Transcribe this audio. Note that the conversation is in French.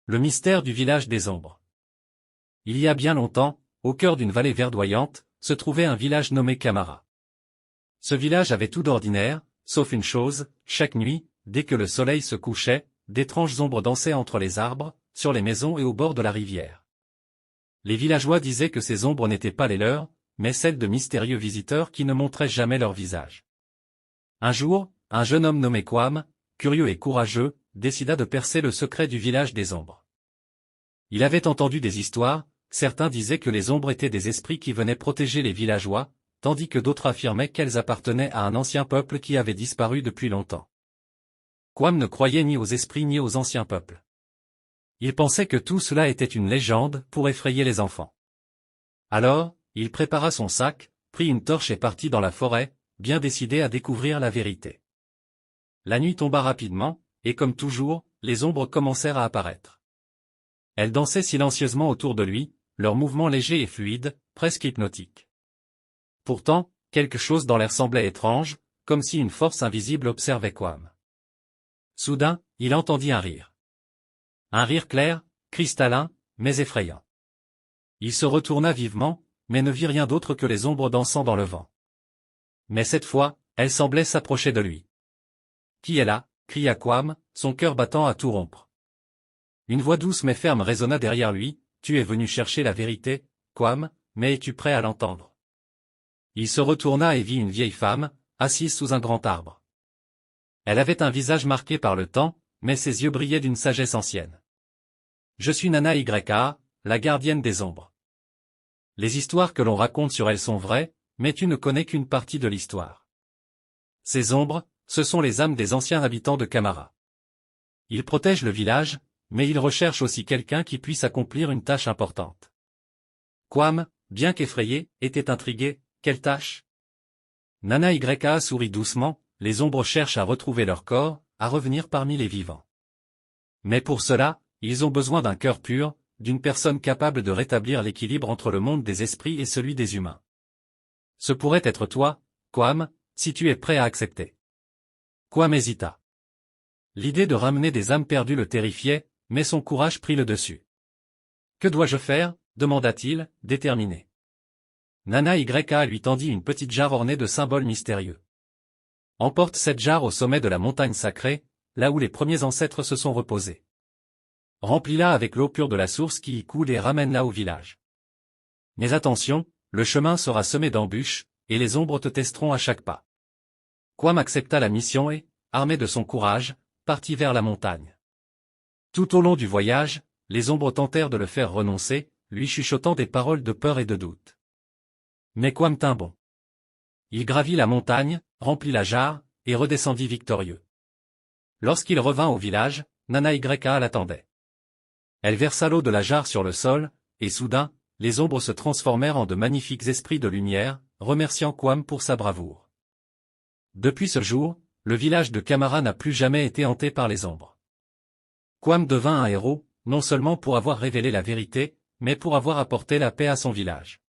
Le mystère du village des ombres. Il y a bien longtemps, au cœur d'une vallée verdoyante, se trouvait un village nommé Camara. Ce village avait tout d'ordinaire, sauf une chose, chaque nuit, dès que le soleil se couchait, d'étranges ombres dansaient entre les arbres, sur les maisons et au bord de la rivière. Les villageois disaient que ces ombres n'étaient pas les leurs, mais celles de mystérieux visiteurs qui ne montraient jamais leur visage. Un jour, un jeune homme nommé Kwam, curieux et courageux, décida de percer le secret du village des ombres. Il avait entendu des histoires, certains disaient que les ombres étaient des esprits qui venaient protéger les villageois, tandis que d'autres affirmaient qu'elles appartenaient à un ancien peuple qui avait disparu depuis longtemps. Kwam ne croyait ni aux esprits ni aux anciens peuples. Il pensait que tout cela était une légende pour effrayer les enfants. Alors, il prépara son sac, prit une torche et partit dans la forêt, bien décidé à découvrir la vérité. La nuit tomba rapidement, et comme toujours, les ombres commencèrent à apparaître. Elles dansaient silencieusement autour de lui, leurs mouvements légers et fluides, presque hypnotiques. Pourtant, quelque chose dans l'air semblait étrange, comme si une force invisible observait Kwam. Soudain, il entendit un rire. Un rire clair, cristallin, mais effrayant. Il se retourna vivement, mais ne vit rien d'autre que les ombres dansant dans le vent. Mais cette fois, elles semblaient s'approcher de lui. « Qui est là » cria Kwam, son cœur battant à tout rompre. Une voix douce mais ferme résonna derrière lui, « Tu es venu chercher la vérité, Kwam, mais es-tu prêt à l'entendre » Il se retourna et vit une vieille femme, assise sous un grand arbre. Elle avait un visage marqué par le temps, mais ses yeux brillaient d'une sagesse ancienne. « Je suis Nana YA, la gardienne des ombres. Les histoires que l'on raconte sur elles sont vraies, mais tu ne connais qu'une partie de l'histoire. Ces ombres, ce sont les âmes des anciens habitants de Camara. Ils protègent le village, mais ils recherchent aussi quelqu'un qui puisse accomplir une tâche importante. » Kwam, bien qu'effrayé, était intrigué. « Quelle tâche » Nana YA sourit doucement, les ombres cherchent à retrouver leur corps, à revenir parmi les vivants. Mais pour cela, ils ont besoin d'un cœur pur, d'une personne capable de rétablir l'équilibre entre le monde des esprits et celui des humains. Ce pourrait être toi, Kwam, si tu es prêt à accepter. Kwam hésita. L'idée de ramener des âmes perdues le terrifiait, mais son courage prit le dessus. « Que dois-je faire » demanda-t-il, déterminé. Nana YA lui tendit une petite jarre ornée de symboles mystérieux. « Emporte cette jarre au sommet de la montagne sacrée, là où les premiers ancêtres se sont reposés. Remplis-la avec l'eau pure de la source qui y coule et ramène-la au village. Mais attention, le chemin sera semé d'embûches, et les ombres te testeront à chaque pas. » Kwam accepta la mission et, armé de son courage, partit vers la montagne. Tout au long du voyage, les ombres tentèrent de le faire renoncer, lui chuchotant des paroles de peur et de doute. Mais Kwam tint bon. Il gravit la montagne, remplit la jarre, et redescendit victorieux. Lorsqu'il revint au village, Nana YA l'attendait. Elle versa l'eau de la jarre sur le sol, et soudain, les ombres se transformèrent en de magnifiques esprits de lumière, remerciant Kwam pour sa bravoure. Depuis ce jour, le village de Camara n'a plus jamais été hanté par les ombres. Kwam devint un héros, non seulement pour avoir révélé la vérité, mais pour avoir apporté la paix à son village.